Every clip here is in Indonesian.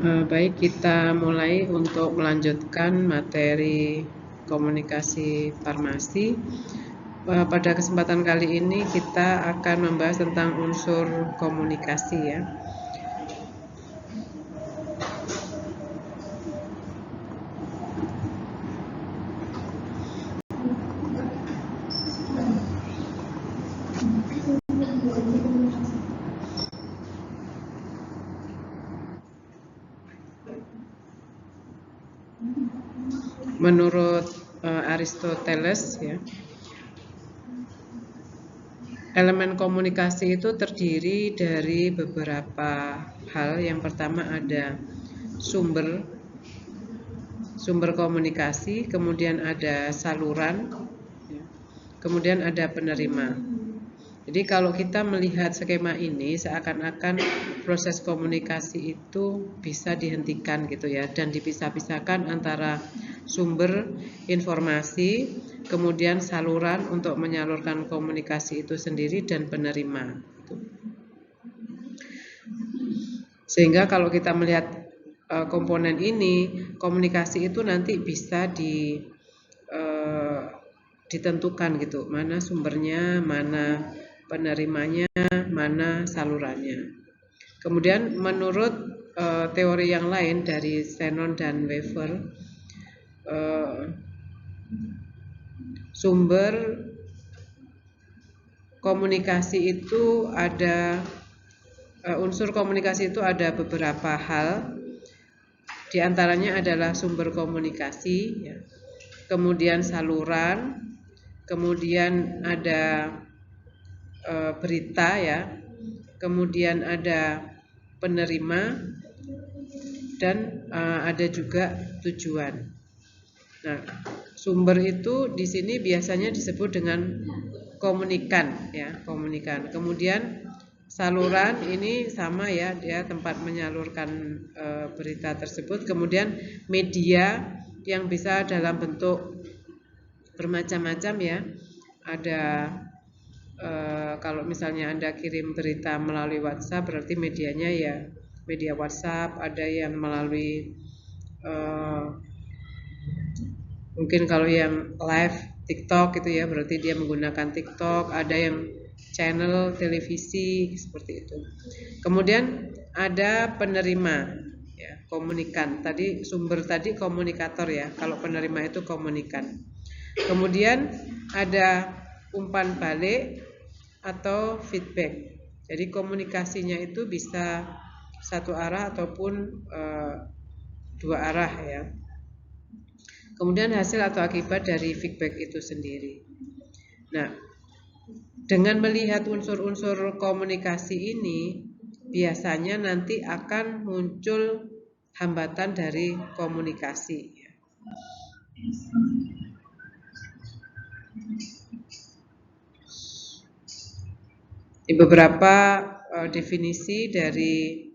Baik, kita mulai untuk melanjutkan materi komunikasi farmasi. Pada kesempatan kali ini kita akan membahas tentang unsur komunikasi ya. Menurut Aristoteles ya, elemen komunikasi itu terdiri dari beberapa hal. Yang pertama ada sumber komunikasi, kemudian ada saluran, kemudian ada penerima. Jadi kalau kita melihat skema ini, seakan-akan proses komunikasi itu bisa dihentikan gitu ya, dan dipisah-pisahkan antara sumber informasi, kemudian saluran untuk menyalurkan komunikasi itu sendiri, dan penerima. Sehingga kalau kita melihat komponen ini, komunikasi itu nanti bisa ditentukan gitu, mana sumbernya, mana penerimanya, mana salurannya. Kemudian menurut teori yang lain dari Shannon dan Weaver, sumber komunikasi itu ada unsur komunikasi itu ada beberapa hal. Di antaranya adalah sumber komunikasi ya. Kemudian saluran, kemudian ada berita ya, kemudian ada penerima, dan ada juga tujuan. Nah, sumber itu di sini biasanya disebut dengan komunikan ya, komunikan. Kemudian saluran ini sama ya, dia tempat menyalurkan berita tersebut. Kemudian media yang bisa dalam bentuk bermacam-macam ya. Ada kalau misalnya Anda kirim berita melalui WhatsApp, berarti medianya ya media WhatsApp. Ada yang melalui mungkin kalau yang live TikTok gitu ya, berarti dia menggunakan TikTok. Ada yang channel televisi seperti itu. Kemudian ada penerima ya, komunikan. Tadi sumber tadi komunikator ya, kalau penerima itu komunikan. Kemudian ada umpan balik atau feedback. Jadi komunikasinya itu bisa satu arah ataupun dua arah ya. Kemudian hasil atau akibat dari feedback itu sendiri. Nah, dengan melihat unsur-unsur komunikasi ini, biasanya nanti akan muncul hambatan dari komunikasi. Di beberapa definisi dari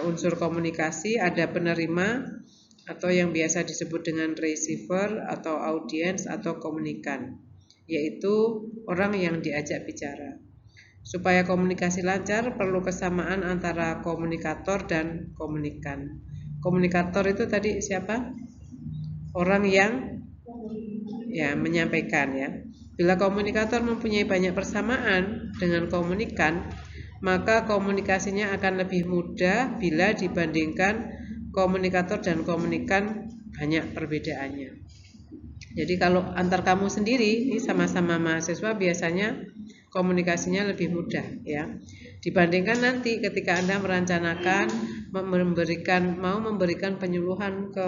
unsur komunikasi ada penerima atau yang biasa disebut dengan receiver atau audiens atau komunikan, yaitu orang yang diajak bicara. Supaya komunikasi lancar perlu kesamaan antara komunikator dan komunikan. Komunikator itu tadi siapa? Orang yang ya menyampaikan ya. Bila komunikator mempunyai banyak persamaan dengan komunikan, maka komunikasinya akan lebih mudah bila dibandingkan komunikator dan komunikan banyak perbedaannya. Jadi kalau antar kamu sendiri, ini sama-sama mahasiswa, biasanya komunikasinya lebih mudah ya. Dibandingkan nanti ketika Anda merencanakan mau memberikan penyuluhan ke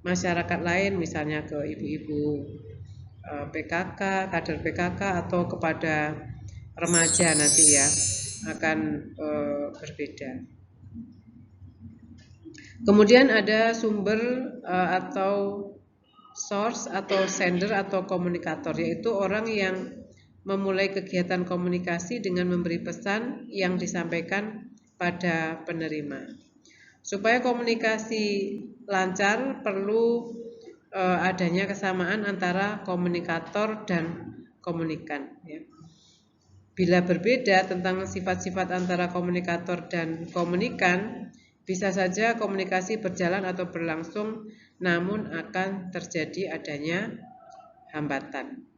masyarakat lain, misalnya ke ibu-ibu PKK, kader PKK, atau kepada remaja nanti ya, akan berbeda. Kemudian ada sumber atau source atau sender atau komunikator, yaitu orang yang memulai kegiatan komunikasi dengan memberi pesan yang disampaikan pada penerima. Supaya komunikasi lancar perlu adanya kesamaan antara komunikator dan komunikan ya. Bila berbeda tentang sifat-sifat antara komunikator dan komunikan, Bisa saja komunikasi berjalan atau berlangsung, namun akan terjadi adanya hambatan.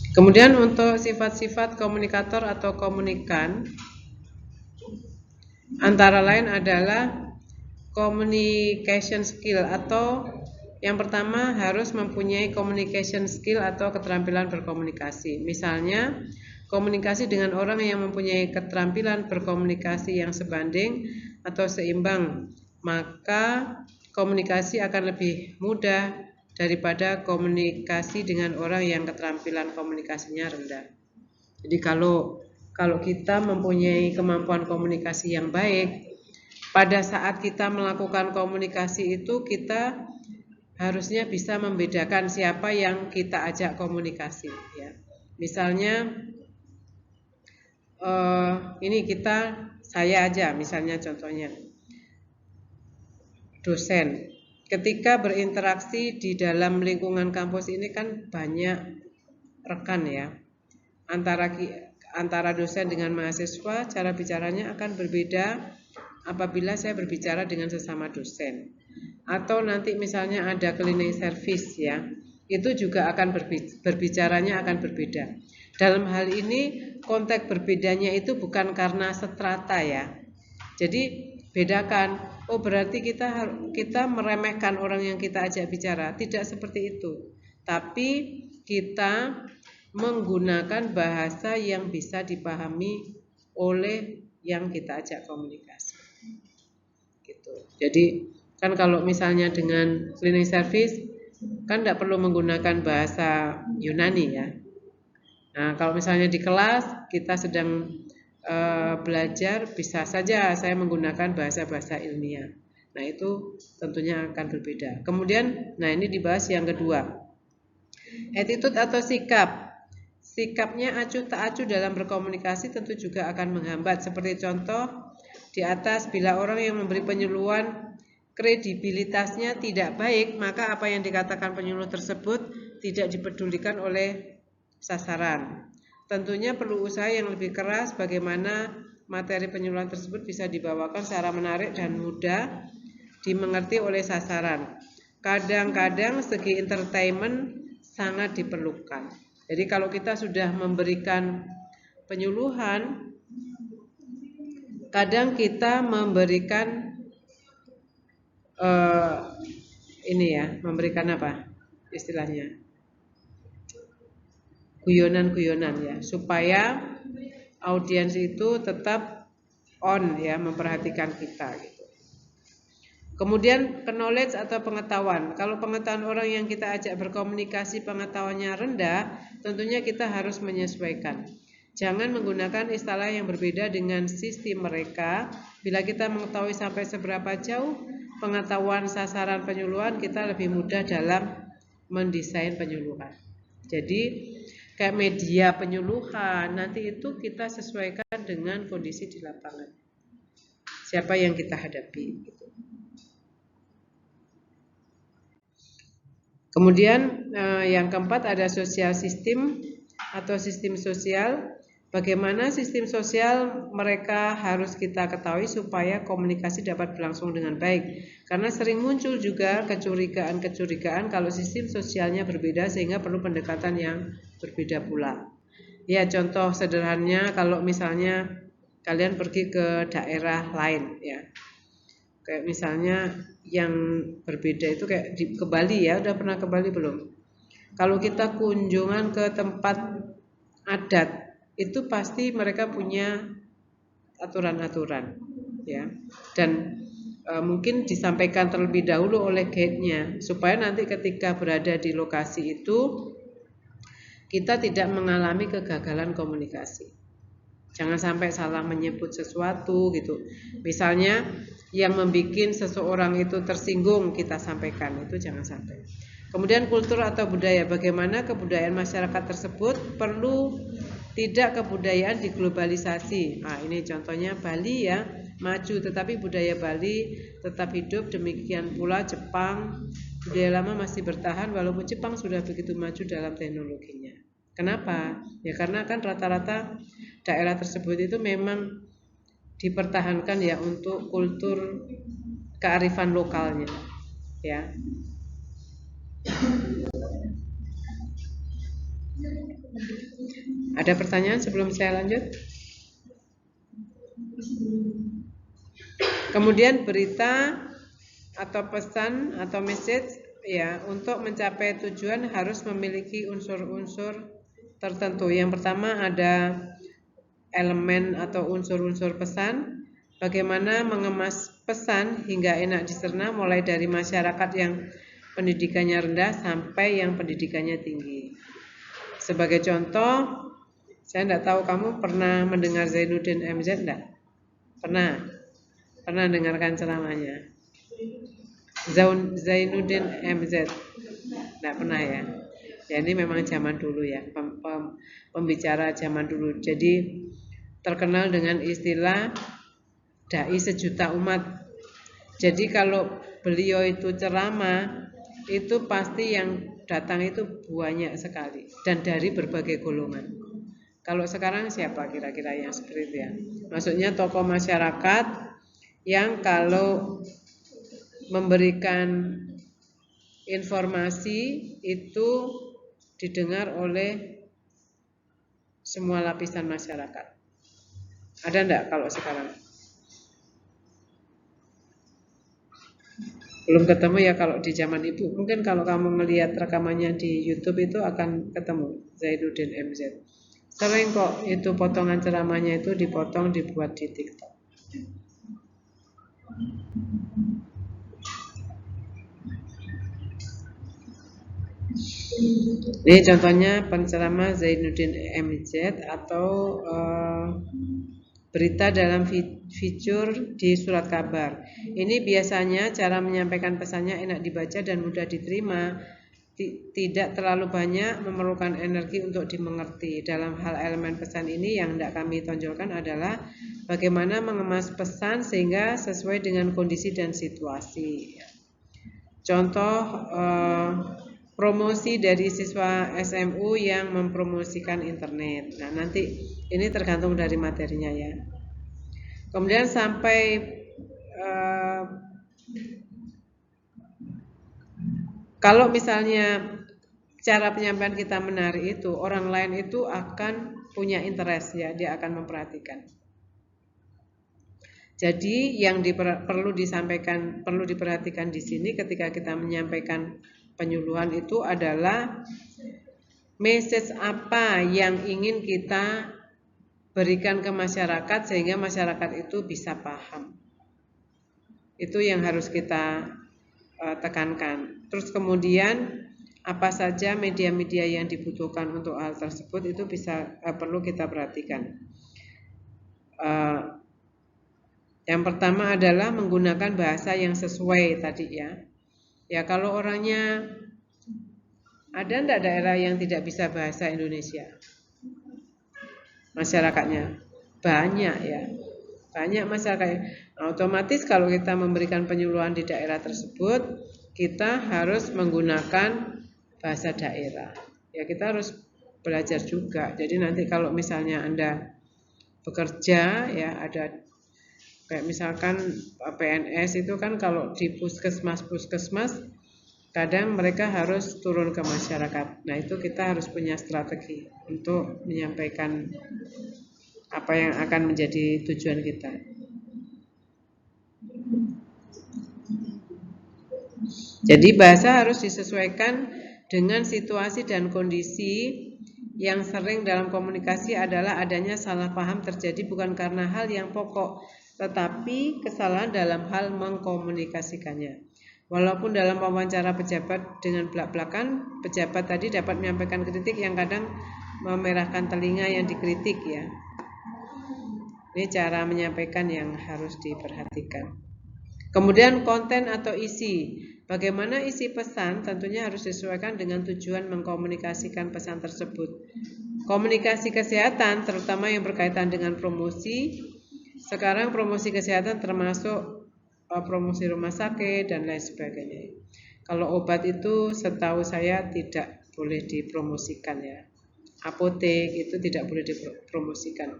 Kemudian untuk sifat-sifat komunikator atau komunikan, antara lain adalah communication skill, atau yang pertama harus mempunyai communication skill atau keterampilan berkomunikasi. Misalnya, komunikasi dengan orang yang mempunyai keterampilan berkomunikasi yang sebanding atau seimbang, maka komunikasi akan lebih mudah daripada komunikasi dengan orang yang keterampilan komunikasinya rendah. Jadi kalau kita mempunyai kemampuan komunikasi yang baik, pada saat kita melakukan komunikasi itu kita harusnya bisa membedakan siapa yang kita ajak komunikasi, ya. Misalnya saya aja misalnya, contohnya dosen. Ketika berinteraksi di dalam lingkungan kampus ini kan banyak rekan, ya. Antara dosen dengan mahasiswa, cara bicaranya akan berbeda apabila saya berbicara dengan sesama dosen. Atau nanti misalnya ada cleaning service, ya, itu juga akan berbicaranya akan berbeda. Dalam hal ini konteks berbedanya itu bukan karena strata, ya. Jadi bedakan, oh berarti kita meremehkan orang yang kita ajak bicara. Tidak seperti itu. Tapi kita menggunakan bahasa yang bisa dipahami oleh yang kita ajak komunikasi. Gitu. Jadi kan kalau misalnya dengan cleaning service kan tidak perlu menggunakan bahasa Yunani, ya. Nah, kalau misalnya di kelas kita sedang belajar, bisa saja saya menggunakan bahasa-bahasa ilmiah. Nah, itu tentunya akan berbeda. Kemudian, nah ini dibahas yang kedua, attitude atau sikap. Sikapnya acuh tak acuh dalam berkomunikasi tentu juga akan menghambat. Seperti contoh di atas, bila orang yang memberi penyuluhan kredibilitasnya tidak baik, maka apa yang dikatakan penyuluh tersebut tidak dipedulikan oleh sasaran. Tentunya perlu usaha yang lebih keras bagaimana materi penyuluhan tersebut bisa dibawakan secara menarik dan mudah dimengerti oleh sasaran. Kadang-kadang segi entertainment sangat diperlukan. Jadi kalau kita sudah memberikan penyuluhan, kadang kita memberikan memberikan apa istilahnya? Guyonan-guyonan, ya, supaya audiens itu tetap on, ya, memperhatikan kita gitu. Kemudian knowledge atau pengetahuan. Kalau pengetahuan orang yang kita ajak berkomunikasi pengetahuannya rendah, tentunya kita harus menyesuaikan. Jangan menggunakan istilah yang berbeda dengan sistem mereka. Bila kita mengetahui sampai seberapa jauh pengetahuan sasaran penyuluhan, kita lebih mudah dalam mendesain penyuluhan. Jadi kayak media penyuluhan, nanti itu kita sesuaikan dengan kondisi di lapangan, siapa yang kita hadapi gitu. Kemudian yang keempat ada social system atau sistem sosial. Bagaimana sistem sosial mereka harus kita ketahui supaya komunikasi dapat berlangsung dengan baik. Karena sering muncul juga kecurigaan kalau sistem sosialnya berbeda sehingga perlu pendekatan yang berbeda pula. Ya, contoh sederhananya kalau misalnya kalian pergi ke daerah lain, ya. Kayak misalnya yang berbeda itu kayak ke Bali, ya. Udah pernah ke Bali belum? Kalau kita kunjungan ke tempat adat, itu pasti mereka punya aturan-aturan, ya, dan mungkin disampaikan terlebih dahulu oleh guide-nya supaya nanti ketika berada di lokasi itu kita tidak mengalami kegagalan komunikasi. Jangan sampai salah menyebut sesuatu gitu. Misalnya yang membuat seseorang itu tersinggung kita sampaikan, itu jangan sampai. Kemudian kultur atau budaya, bagaimana kebudayaan masyarakat tersebut perlu tidak kebudayaan diglobalisasi. Nah, ini contohnya Bali ya, maju tetapi budaya Bali tetap hidup, demikian pula Jepang. Budaya lama masih bertahan walaupun Jepang sudah begitu maju dalam teknologinya. Kenapa? Ya karena kan rata-rata daerah tersebut itu memang dipertahankan ya untuk kultur kearifan lokalnya ya. Ada pertanyaan sebelum saya lanjut? Kemudian berita atau pesan atau message ya, untuk mencapai tujuan harus memiliki unsur-unsur tertentu. Yang pertama ada elemen atau unsur-unsur pesan, bagaimana mengemas pesan hingga enak dicerna mulai dari masyarakat yang pendidikannya rendah sampai yang pendidikannya tinggi. Sebagai contoh, saya tidak tahu kamu pernah mendengar Zainuddin MZ enggak? Pernah dengarkan ceramahnya? Zainuddin MZ enggak pernah ya? Ya ini memang zaman dulu ya, pembicara zaman dulu. Jadi terkenal dengan istilah dai sejuta umat. Jadi kalau beliau itu ceramah, itu pasti yang datang itu banyak sekali dan dari berbagai golongan. Kalau sekarang siapa kira-kira yang seperti itu ya? Maksudnya tokoh masyarakat yang kalau memberikan informasi itu didengar oleh semua lapisan masyarakat. Ada enggak kalau sekarang? Belum ketemu ya kalau di zaman ibu. Mungkin kalau kamu melihat rekamannya di YouTube itu akan ketemu Zainuddin MZ. Sering kok itu potongan ceramahnya itu dipotong dibuat di TikTok. Ini contohnya penceramah Zainuddin MZ atau berita dalam fitur di surat kabar. Ini biasanya cara menyampaikan pesannya enak dibaca dan mudah diterima, tidak terlalu banyak memerlukan energi untuk dimengerti. Dalam hal elemen pesan ini yang tidak kami tonjolkan adalah bagaimana mengemas pesan sehingga sesuai dengan kondisi dan situasi. Contoh promosi dari siswa SMU yang mempromosikan internet. Nah, nanti ini tergantung dari materinya ya. Kemudian sampai kalau misalnya cara penyampaian kita menarik itu, orang lain itu akan punya interest ya, dia akan memperhatikan. Jadi yang perlu disampaikan, perlu diperhatikan di sini ketika kita menyampaikan penyuluhan itu adalah message apa yang ingin kita berikan ke masyarakat sehingga masyarakat itu bisa paham. Itu yang harus kita tekankan. Terus kemudian apa saja media-media yang dibutuhkan untuk hal tersebut itu bisa perlu kita perhatikan. Yang pertama adalah menggunakan bahasa yang sesuai tadi ya. Ya kalau orangnya ada enggak daerah yang tidak bisa bahasa Indonesia? Masyarakatnya banyak ya. Banyak masyarakat. Nah, otomatis kalau kita memberikan penyuluhan di daerah tersebut, kita harus menggunakan bahasa daerah. Ya kita harus belajar juga. Jadi nanti kalau misalnya Anda bekerja ya ada kayak misalkan PNS itu kan kalau di puskesmas kadang mereka harus turun ke masyarakat. Nah itu kita harus punya strategi untuk menyampaikan apa yang akan menjadi tujuan kita. Jadi bahasa harus disesuaikan dengan situasi dan kondisi. Yang sering dalam komunikasi adalah adanya salah paham terjadi bukan karena hal yang pokok, tetapi kesalahan dalam hal mengkomunikasikannya. Walaupun dalam wawancara pejabat dengan belak-belakan, pejabat tadi dapat menyampaikan kritik yang kadang memerahkan telinga yang dikritik ya. Ini cara menyampaikan yang harus diperhatikan. Kemudian konten atau isi. Bagaimana isi pesan tentunya harus disesuaikan dengan tujuan mengkomunikasikan pesan tersebut. Komunikasi kesehatan terutama yang berkaitan dengan promosi. Sekarang promosi kesehatan termasuk promosi rumah sakit dan lain sebagainya. Kalau obat itu setahu saya tidak boleh dipromosikan ya. Apotek itu tidak boleh dipromosikan.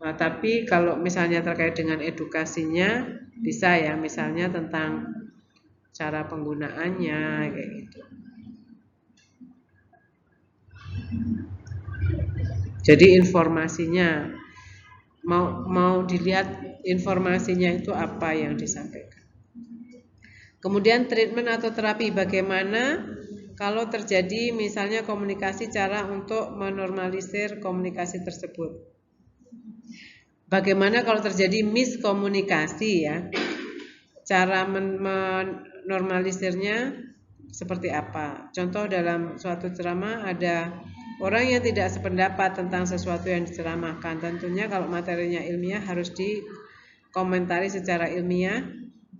Nah, tapi kalau misalnya terkait dengan edukasinya bisa ya, misalnya tentang cara penggunaannya kayak gitu. Jadi informasinya mau dilihat informasinya itu apa yang disampaikan. Kemudian treatment atau terapi, bagaimana kalau terjadi misalnya komunikasi, cara untuk menormalisir komunikasi tersebut. Bagaimana kalau terjadi miskomunikasi ya, cara menormalisirnya seperti apa. Contoh dalam suatu ceramah ada orang yang tidak sependapat tentang sesuatu yang diceramahkan. Tentunya kalau materinya ilmiah harus dikomentari secara ilmiah,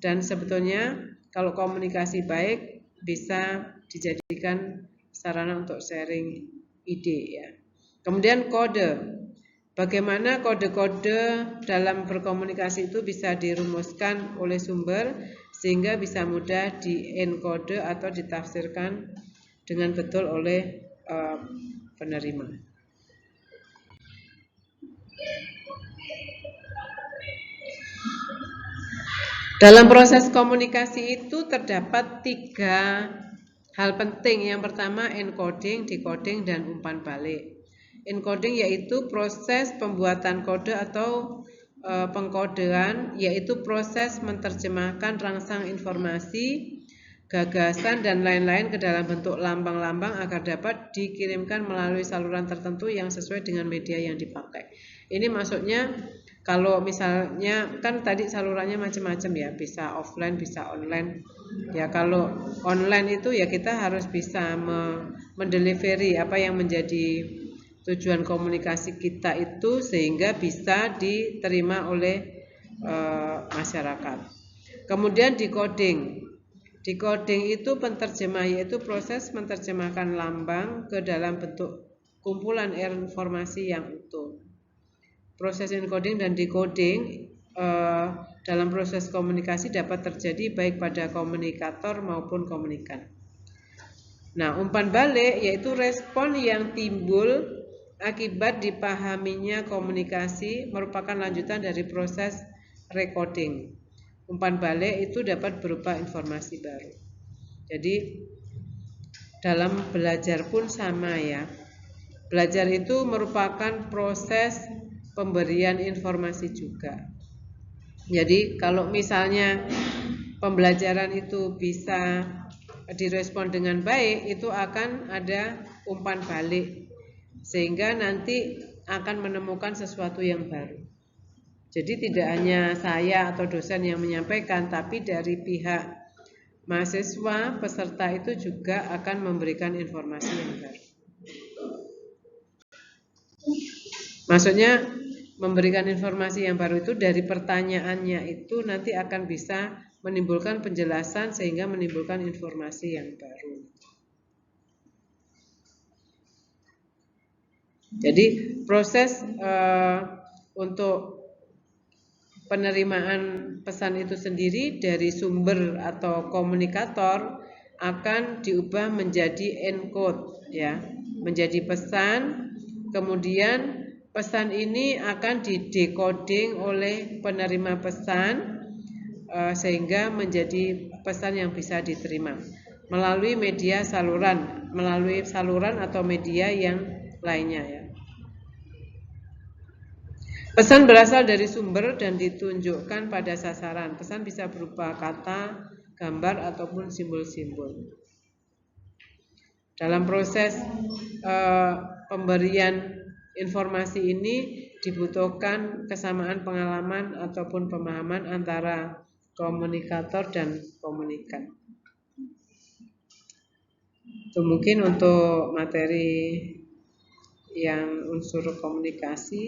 dan sebetulnya kalau komunikasi baik bisa dijadikan sarana untuk sharing ide ya. Kemudian kode. Bagaimana kode-kode dalam berkomunikasi itu bisa dirumuskan oleh sumber sehingga bisa mudah dienkode atau ditafsirkan dengan betul oleh penerima. Dalam proses komunikasi itu terdapat 3 hal penting. Yang pertama encoding, decoding, dan umpan balik. Encoding yaitu proses pembuatan kode atau pengkodean, yaitu proses menerjemahkan rangsang informasi, gagasan, dan lain-lain ke dalam bentuk lambang-lambang agar dapat dikirimkan melalui saluran tertentu yang sesuai dengan media yang dipakai. Ini maksudnya kalau misalnya kan tadi salurannya macam-macam ya, bisa offline, bisa online. Ya kalau online itu ya kita harus bisa mendelivery apa yang menjadi tujuan komunikasi kita itu sehingga bisa diterima oleh masyarakat. Kemudian decoding. Decoding itu penterjemah, yaitu proses menerjemahkan lambang ke dalam bentuk kumpulan informasi yang utuh. Proses encoding dan decoding dalam proses komunikasi dapat terjadi baik pada komunikator maupun komunikan. Nah, umpan balik yaitu respon yang timbul akibat dipahaminya komunikasi merupakan lanjutan dari proses recording. Umpan balik itu dapat berupa informasi baru. Jadi dalam belajar pun sama ya. Belajar itu merupakan proses pemberian informasi juga. Jadi kalau misalnya pembelajaran itu bisa direspon dengan baik, itu akan ada umpan balik sehingga nanti akan menemukan sesuatu yang baru. Jadi tidak hanya saya atau dosen yang menyampaikan, tapi dari pihak mahasiswa peserta itu juga akan memberikan informasi yang baru. Maksudnya memberikan informasi yang baru itu dari pertanyaannya itu nanti akan bisa menimbulkan penjelasan sehingga menimbulkan informasi yang baru. Jadi proses untuk penerimaan pesan itu sendiri dari sumber atau komunikator akan diubah menjadi encode ya, menjadi pesan. Kemudian pesan ini akan didecoding oleh penerima pesan sehingga menjadi pesan yang bisa diterima melalui media saluran, melalui saluran atau media yang lainnya ya. Pesan berasal dari sumber dan ditunjukkan pada sasaran. Pesan bisa berupa kata, gambar, ataupun simbol-simbol. Dalam proses pemberian informasi ini dibutuhkan kesamaan pengalaman ataupun pemahaman antara komunikator dan komunikan. Itu mungkin untuk materi yang unsur komunikasi.